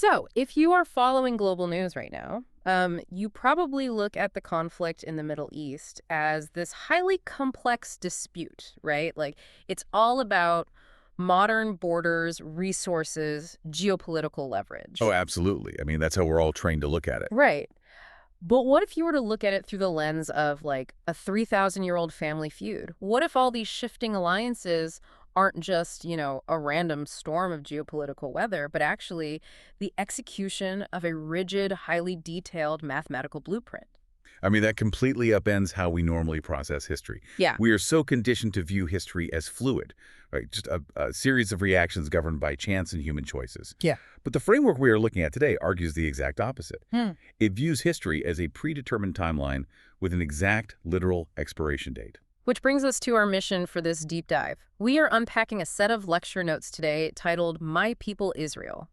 So, if you are following global news right now, you probably look at the conflict in the Middle East as this highly complex dispute, right? Like, it's all about modern borders, resources, geopolitical Oh, leverage. absolutely. I mean, that's how we're all trained to look at it. Right. But what if you were to look at it through the lens of like a 3,000-year-old family feud? What if all these shifting alliances aren't just, a random storm of geopolitical weather, but actually the execution of a rigid, highly detailed mathematical blueprint? I mean, that completely upends how we normally process history. Yeah. We are so conditioned to view history as fluid, right? Just a series of reactions governed by chance and human choices. Yeah. But the framework we are looking at today argues the exact opposite. Hmm. It views history as a predetermined timeline with an exact, literal expiration date. Which brings us to our mission for this deep dive. We are unpacking a set of lecture notes today titled My People Israel.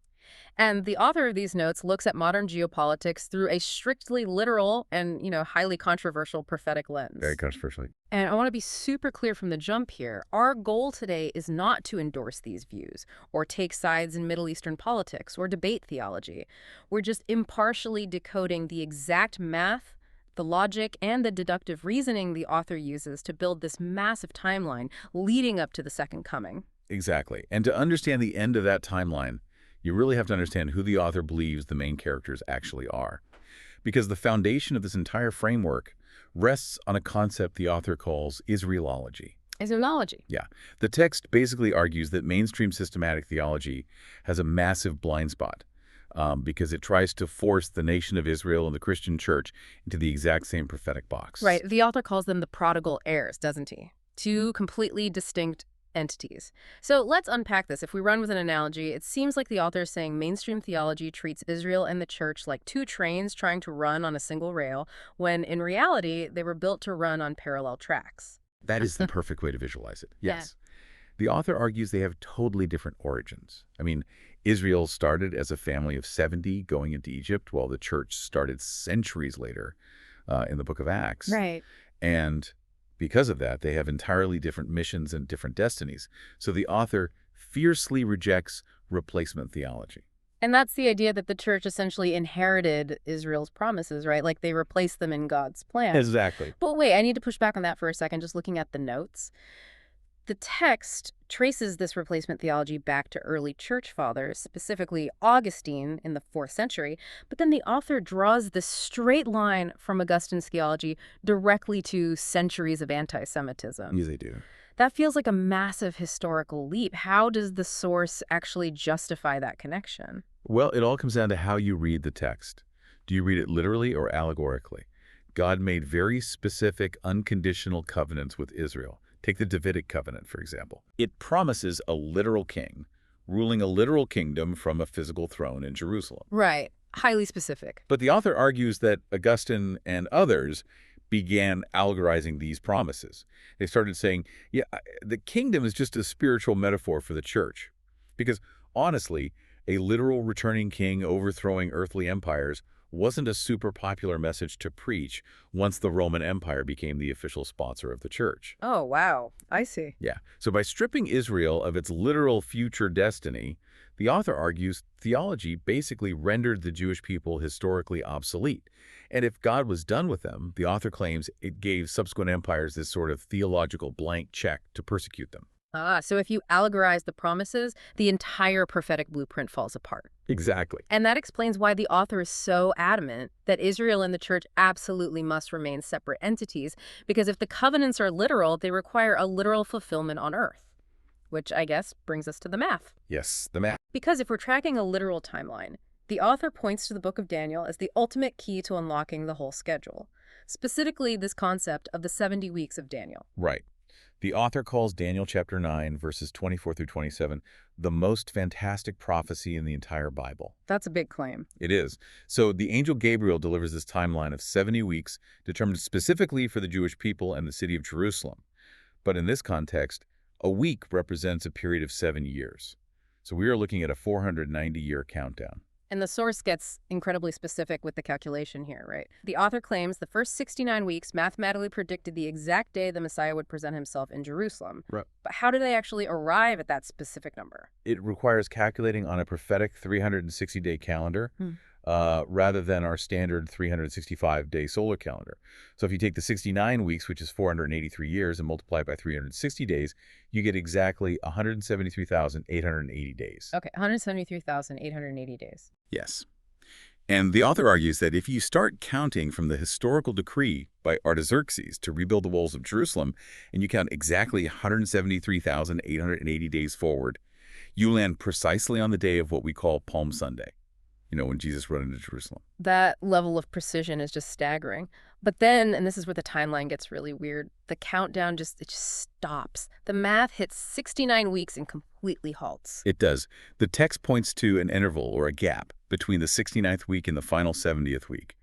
And the author of these notes looks at modern geopolitics through a strictly literal and, highly controversial prophetic Very lens. controversially. And I want to be super clear from the jump here. Our goal today is not to endorse these views or take sides in Middle Eastern politics or debate theology. We're just impartially decoding the exact math, the logic, and the deductive reasoning the author uses to build this massive timeline leading up to the Second Coming. Exactly. And to understand the end of that timeline, you really have to understand who the author believes the main characters actually are. Because the foundation of this entire framework rests on a concept the author calls Israelology. Islamology. Yeah. The text basically argues that mainstream systematic theology has a massive blind spot because it tries to force the nation of Israel and the Christian church into the exact same prophetic box. Right. The author calls them the prodigal heirs, doesn't he? Two completely distinct entities. So let's unpack this. If we run with an analogy, it seems like the author is saying mainstream theology treats Israel and the church like two trains trying to run on a single rail, when in reality, they were built to run on parallel tracks. That is the perfect way to visualize it. Yeah. Yes. The author argues they have totally different origins. I mean, Israel started as a family of 70 going into Egypt, while the church started centuries later in the book of Acts. Right. And because of that, they have entirely different missions and different destinies. So the author fiercely rejects replacement theology. And that's the idea that the church essentially inherited Israel's promises, right? Like they replaced them in God's plan. Exactly. But wait, I need to push back on that for a second, just looking at the notes. The text traces this replacement theology back to early church fathers, specifically Augustine in the 4th century, but then the author draws this straight line from Augustine's theology directly to centuries of anti-Semitism. Yes, they do. That feels like a massive historical leap. How does the source actually justify that connection? Well, it all comes down to how you read the text. Do you read it literally or allegorically? God made very specific, unconditional covenants with Israel. Take the Davidic covenant, for example. It promises a literal king, ruling a literal kingdom from a physical throne in Jerusalem. Right. Highly specific. But the author argues that Augustine and others began allegorizing these promises. They started saying, yeah, the kingdom is just a spiritual metaphor for the church. Because honestly, a literal returning king overthrowing earthly empires wasn't a super popular message to preach once the Roman Empire became the official sponsor of the church. Oh, wow. I see. Yeah. So by stripping Israel of its literal future destiny, the author argues theology basically rendered the Jewish people historically obsolete. And if God was done with them, the author claims it gave subsequent empires this sort of theological blank check to persecute them. So if you allegorize the promises, the entire prophetic blueprint falls apart. Exactly. And that explains why the author is so adamant that Israel and the church absolutely must remain separate entities, because if the covenants are literal, they require a literal fulfillment on earth. Which I guess brings us to the math. Yes, the math. Because if we're tracking a literal timeline, the author points to the book of Daniel as the ultimate key to unlocking the whole schedule. Specifically, this concept of the 70 weeks of Daniel. Right. The author calls Daniel chapter 9, verses 24 through 27, the most fantastic prophecy in the entire Bible. That's a big claim. It is. So the angel Gabriel delivers this timeline of 70 weeks, determined specifically for the Jewish people and the city of Jerusalem. But in this context, a week represents a period of 7 years. So we are looking at a 490-year countdown. And the source gets incredibly specific with the calculation here, right? The author claims the first 69 weeks mathematically predicted the exact day the Messiah would present himself in Jerusalem. Right. But how do they actually arrive at that specific number? It requires calculating on a prophetic 360-day calendar rather than our standard 365-day solar calendar. So if you take the 69 weeks, which is 483 years, and multiply it by 360 days, you get exactly 173,880 days. Okay, 173,880 days. Yes. And the author argues that if you start counting from the historical decree by Artaxerxes to rebuild the walls of Jerusalem, and you count exactly 173,880 days forward, you land precisely on the day of what we call Palm Sunday, when Jesus rode into Jerusalem. That level of precision is just staggering. But then, and this is where the timeline gets really weird, the countdown just stops. The math hits 69 weeks and completely halts. It does. The text points to an interval or a gap between the 69th week and the final 70th week.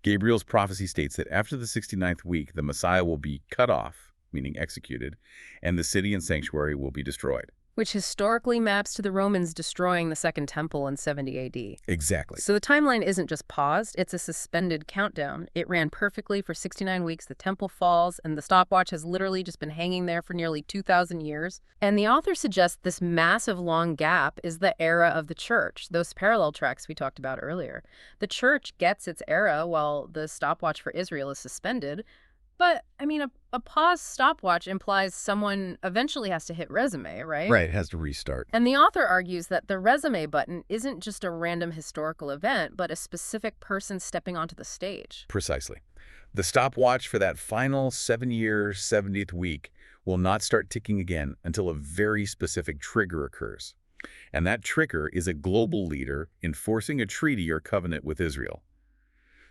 Gabriel's prophecy states that after the 69th week, the Messiah will be cut off, meaning executed, and the city and sanctuary will be destroyed. Which historically maps to the Romans destroying the Second Temple in 70 AD. Exactly. So the timeline isn't just paused, it's a suspended countdown. It ran perfectly for 69 weeks, the temple falls, and the stopwatch has literally just been hanging there for nearly 2,000 years. And the author suggests this massive long gap is the era of the church, those parallel tracks we talked about earlier. The church gets its era while the stopwatch for Israel is suspended. But, I mean, a paused stopwatch implies someone eventually has to hit resume, right? Right, it has to restart. And the author argues that the resume button isn't just a random historical event, but a specific person stepping onto the stage. Precisely. The stopwatch for that final 7-year, 70th week will not start ticking again until a very specific trigger occurs. And that trigger is a global leader enforcing a treaty or covenant with Israel.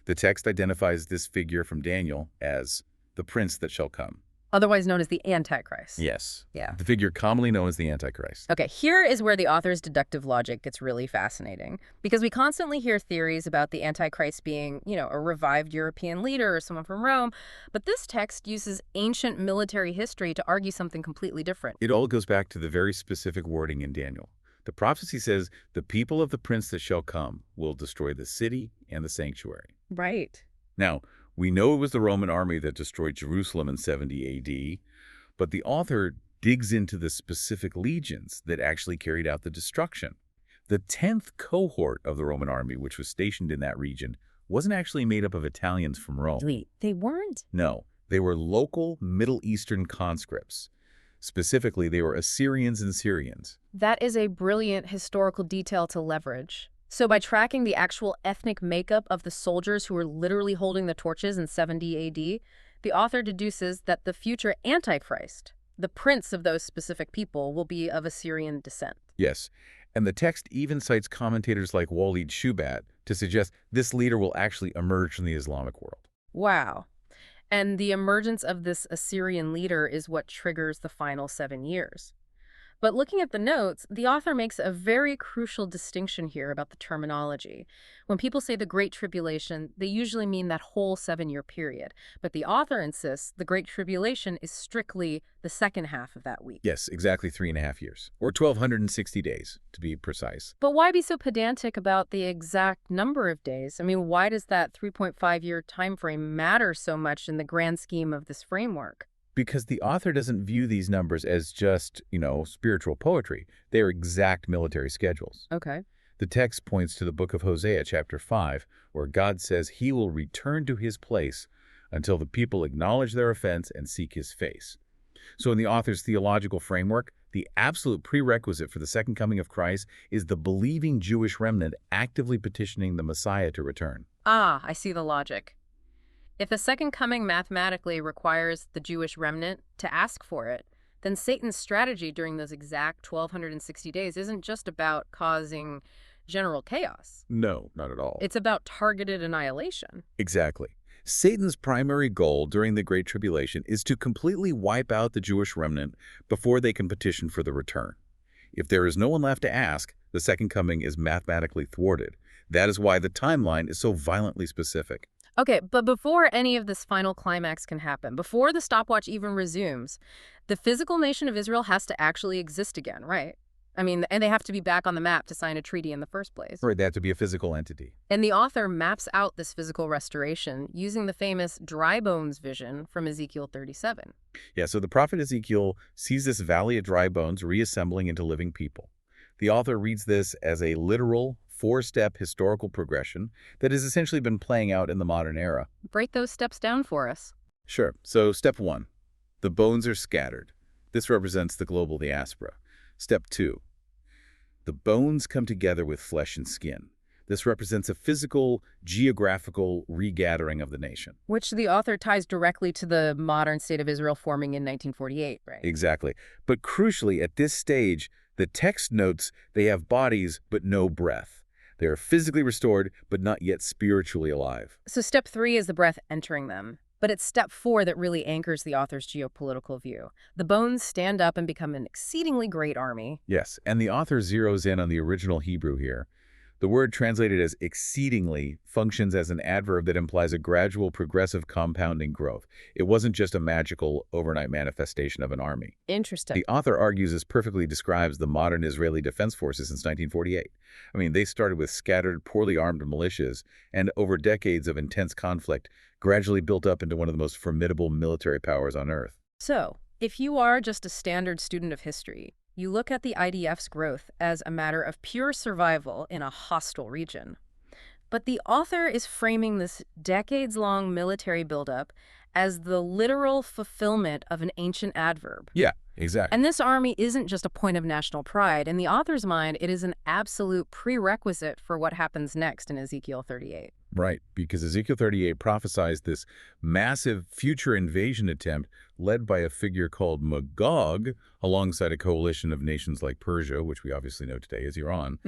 The text identifies this figure from Daniel as the prince that shall come. Otherwise known as the Antichrist. Yes. Yeah. The figure commonly known as the Antichrist. Okay, here is where the author's deductive logic gets really fascinating. Because we constantly hear theories about the Antichrist being, a revived European leader or someone from Rome. But this text uses ancient military history to argue something completely different. It all goes back to the very specific wording in Daniel. The prophecy says, the people of the prince that shall come will destroy the city and the sanctuary. Right. Now, we know it was the Roman army that destroyed Jerusalem in 70 AD, but the author digs into the specific legions that actually carried out the destruction. The 10th cohort of the Roman army, which was stationed in that region, wasn't actually made up of Italians from Rome. Wait, they weren't? No, they were local Middle Eastern conscripts. Specifically, they were Assyrians and Syrians. That is a brilliant historical detail to leverage. So by tracking the actual ethnic makeup of the soldiers who were literally holding the torches in 70 AD, the author deduces that the future Antichrist, the prince of those specific people, will be of Assyrian descent. Yes, and the text even cites commentators like Walid Shubat to suggest this leader will actually emerge from the Islamic world. Wow. And the emergence of this Assyrian leader is what triggers the final 7 years. But looking at the notes, the author makes a very crucial distinction here about the terminology. When people say the Great Tribulation, they usually mean that whole 7-year period. But the author insists the Great Tribulation is strictly the second half of that week. Yes, exactly 3.5 years, or 1,260 days, to be precise. But why be so pedantic about the exact number of days? I mean, why does that 3.5-year time frame matter so much in the grand scheme of this framework? Because the author doesn't view these numbers as just, spiritual poetry. They are exact military schedules. Okay. The text points to the book of Hosea, chapter 5, where God says he will return to his place until the people acknowledge their offense and seek his face. So in the author's theological framework, the absolute prerequisite for the second coming of Christ is the believing Jewish remnant actively petitioning the Messiah to return. Ah, I see the logic. If the second coming mathematically requires the Jewish remnant to ask for it, then Satan's strategy during those exact 1,260 days isn't just about causing general chaos. No, not at all. It's about targeted annihilation. Exactly. Satan's primary goal during the Great Tribulation is to completely wipe out the Jewish remnant before they can petition for the return. If there is no one left to ask, the second coming is mathematically thwarted. That is why the timeline is so violently specific. Okay, but before any of this final climax can happen, before the stopwatch even resumes, the physical nation of Israel has to actually exist again, right? I mean, and they have to be back on the map to sign a treaty in the first place. Right, they have to be a physical entity. And the author maps out this physical restoration using the famous dry bones vision from Ezekiel 37. Yeah, so the prophet Ezekiel sees this valley of dry bones reassembling into living people. The author reads this as a literal, four-step historical progression that has essentially been playing out in the modern era. Break those steps down for us. Sure. So step 1, the bones are scattered. This represents the global diaspora. Step 2, the bones come together with flesh and skin. This represents a physical, geographical regathering of the nation. Which the author ties directly to the modern state of Israel forming in 1948, right? Exactly. But crucially, at this stage, the text notes they have bodies but no breath. They are physically restored but not yet spiritually alive. So step 3 is the breath entering them. But it's step 4 that really anchors the author's geopolitical view. The bones stand up and become an exceedingly great army. Yes, and the author zeroes in on the original Hebrew here. The word translated as exceedingly functions as an adverb that implies a gradual, progressive compounding growth. It wasn't just a magical, overnight manifestation of an army. Interesting. The author argues this perfectly describes the modern Israeli Defense Forces since 1948. I mean, they started with scattered, poorly armed militias, and over decades of intense conflict, gradually built up into one of the most formidable military powers on Earth. So, if you are just a standard student of history, you look at the IDF's growth as a matter of pure survival in a hostile region. But the author is framing this decades-long military buildup as the literal fulfillment of an ancient adverb. Yeah, exactly. And this army isn't just a point of national pride. In the author's mind, it is an absolute prerequisite for what happens next in Ezekiel 38. Right, because Ezekiel 38 prophesies this massive future invasion attempt led by a figure called Magog, alongside a coalition of nations like Persia, which we obviously know today as Iran.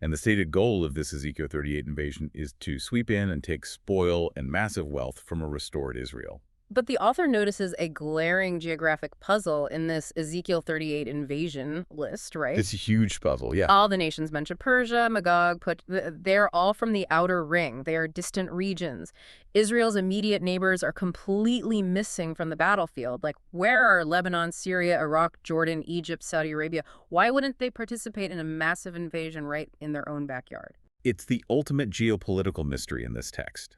And the stated goal of this Ezekiel 38 invasion is to sweep in and take spoil and massive wealth from a restored Israel. But the author notices a glaring geographic puzzle in this Ezekiel 38 invasion list, right? This huge puzzle, yeah. All the nations mentioned, Persia, Magog, they're all from the outer ring. They are distant regions. Israel's immediate neighbors are completely missing from the battlefield. Like, where are Lebanon, Syria, Iraq, Jordan, Egypt, Saudi Arabia? Why wouldn't they participate in a massive invasion right in their own backyard? It's the ultimate geopolitical mystery in this text.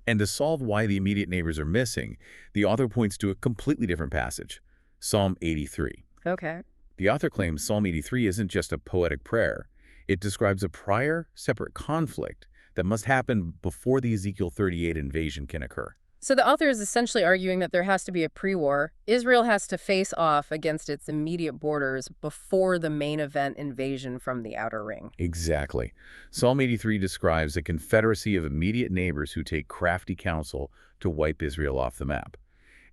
And to solve why the immediate neighbors are missing, the author points to a completely different passage, Psalm 83. Okay. The author claims Psalm 83 isn't just a poetic prayer. It describes a prior, separate conflict that must happen before the Ezekiel 38 invasion can occur. So the author is essentially arguing that there has to be a pre-war. Israel has to face off against its immediate borders before the main event invasion from the outer ring. Exactly. Psalm 83 describes a confederacy of immediate neighbors who take crafty counsel to wipe Israel off the map.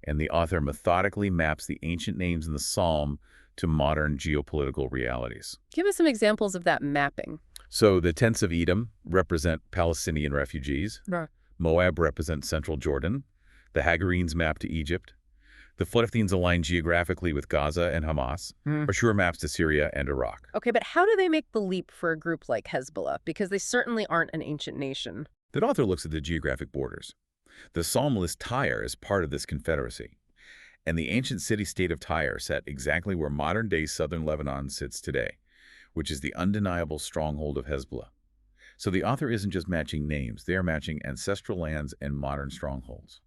And the author methodically maps the ancient names in the psalm to modern geopolitical realities. Give us some examples of that mapping. So the tents of Edom represent Palestinian refugees. Right. Moab represents central Jordan. The Hagarenes map to Egypt. The Philistines align geographically with Gaza and Hamas. Ashur maps to Syria and Iraq. Okay, but how do they make the leap for a group like Hezbollah? Because they certainly aren't an ancient nation. The author looks at the geographic borders. The psalm lists Tyre as part of this confederacy. And the ancient city-state of Tyre sat exactly where modern-day southern Lebanon sits today, which is the undeniable stronghold of Hezbollah. So the author isn't just matching names, they are matching ancestral lands and modern strongholds.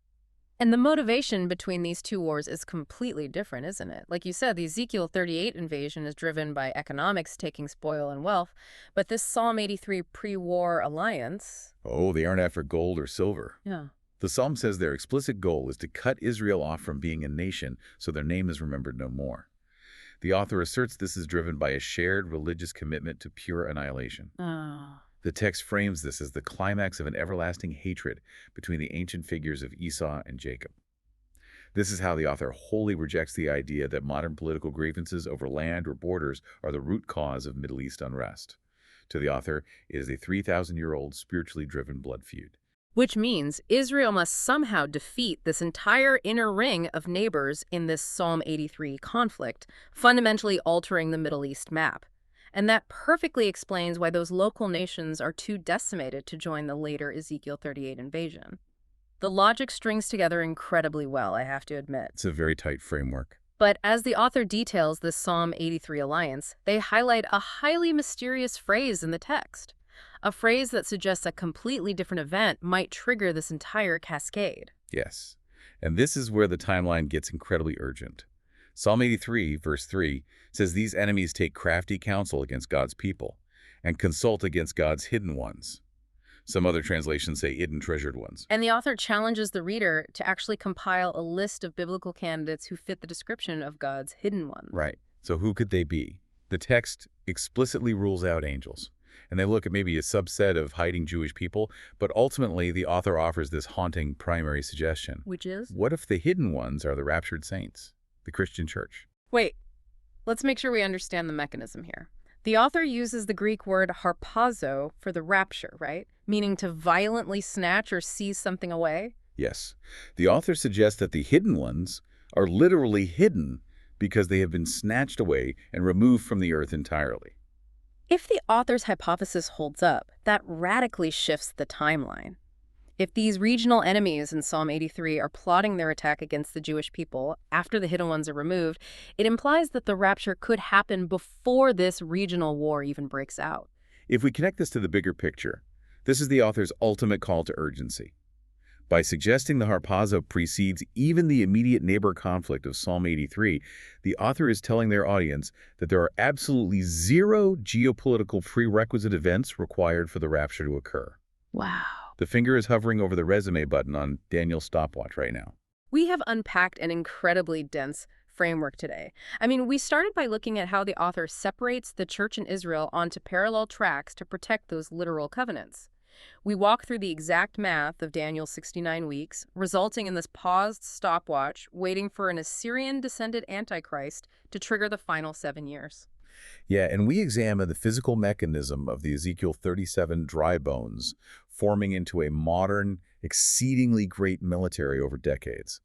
And the motivation between these two wars is completely different, isn't it? Like you said, the Ezekiel 38 invasion is driven by economics taking spoil and wealth, but this Psalm 83 pre-war alliance... Oh, they aren't after gold or silver. Yeah. The psalm says their explicit goal is to cut Israel off from being a nation so their name is remembered no more. The author asserts this is driven by a shared religious commitment to pure annihilation. Oh. The text frames this as the climax of an everlasting hatred between the ancient figures of Esau and Jacob. This is how the author wholly rejects the idea that modern political grievances over land or borders are the root cause of Middle East unrest. To the author, it is a 3,000-year-old spiritually driven blood feud. Which means Israel must somehow defeat this entire inner ring of neighbors in this Psalm 83 conflict, fundamentally altering the Middle East map. And that perfectly explains why those local nations are too decimated to join the later Ezekiel 38 invasion. The logic strings together incredibly well, I have to admit. It's a very tight framework. But as the author details this Psalm 83 alliance, they highlight a highly mysterious phrase in the text, a phrase that suggests a completely different event might trigger this entire cascade. Yes. And this is where the timeline gets incredibly urgent. Psalm 83, verse 3, says these enemies take crafty counsel against God's people and consult against God's hidden ones. Some other translations say hidden treasured ones. And the author challenges the reader to actually compile a list of biblical candidates who fit the description of God's hidden ones. Right. So who could they be? The text explicitly rules out angels, and they look at maybe a subset of hiding Jewish people, but ultimately the author offers this haunting primary suggestion. Which is? What if the hidden ones are the raptured saints, the Christian church? Wait, let's make sure we understand the mechanism here. The author uses the Greek word harpazo for the rapture, right? Meaning to violently snatch or seize something away? Yes. The author suggests that the hidden ones are literally hidden because they have been snatched away and removed from the earth entirely. If the author's hypothesis holds up, that radically shifts the timeline. If these regional enemies in Psalm 83 are plotting their attack against the Jewish people after the hidden ones are removed, it implies that the rapture could happen before this regional war even breaks out. If we connect this to the bigger picture, this is the author's ultimate call to urgency. By suggesting the harpazo precedes even the immediate neighbor conflict of Psalm 83, the author is telling their audience that there are absolutely zero geopolitical prerequisite events required for the rapture to occur. Wow. The finger is hovering over the resume button on Daniel's stopwatch right now. We have unpacked an incredibly dense framework today. I mean, we started by looking at how the author separates the church in Israel onto parallel tracks to protect those literal covenants. We walk through the exact math of Daniel's 69 weeks, resulting in this paused stopwatch waiting for an Assyrian-descended Antichrist to trigger the final 7 years. Yeah, and we examine the physical mechanism of the Ezekiel 37 dry bones forming into a modern, exceedingly great military over decades,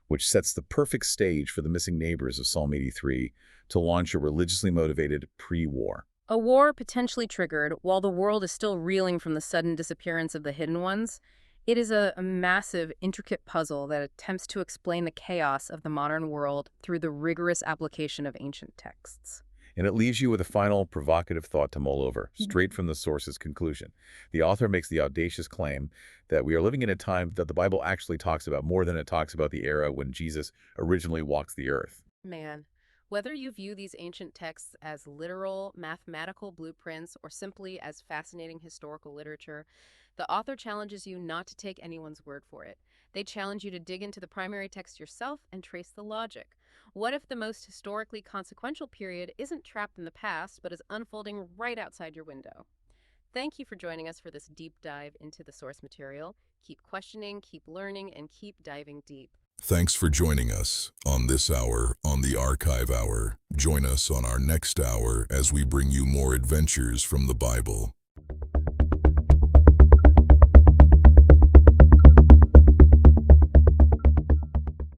which sets the perfect stage for the missing neighbors of Psalm 83 to launch a religiously motivated pre-war. A war potentially triggered while the world is still reeling from the sudden disappearance of the hidden ones. It is a massive, intricate puzzle that attempts to explain the chaos of the modern world through the rigorous application of ancient texts. And it leaves you with a final provocative thought to mull over, straight from the source's conclusion. The author makes the audacious claim that we are living in a time that the Bible actually talks about more than it talks about the era when Jesus originally walked the earth. Man, whether you view these ancient texts as literal, mathematical blueprints or simply as fascinating historical literature, the author challenges you not to take anyone's word for it. They challenge you to dig into the primary text yourself and trace the logic. What if the most historically consequential period isn't trapped in the past, but is unfolding right outside your window? Thank you for joining us for this deep dive into the source material. Keep questioning, keep learning, and keep diving deep. Thanks for joining us on this hour on the Archive Hour. Join us on our next hour as we bring you more adventures from the Bible.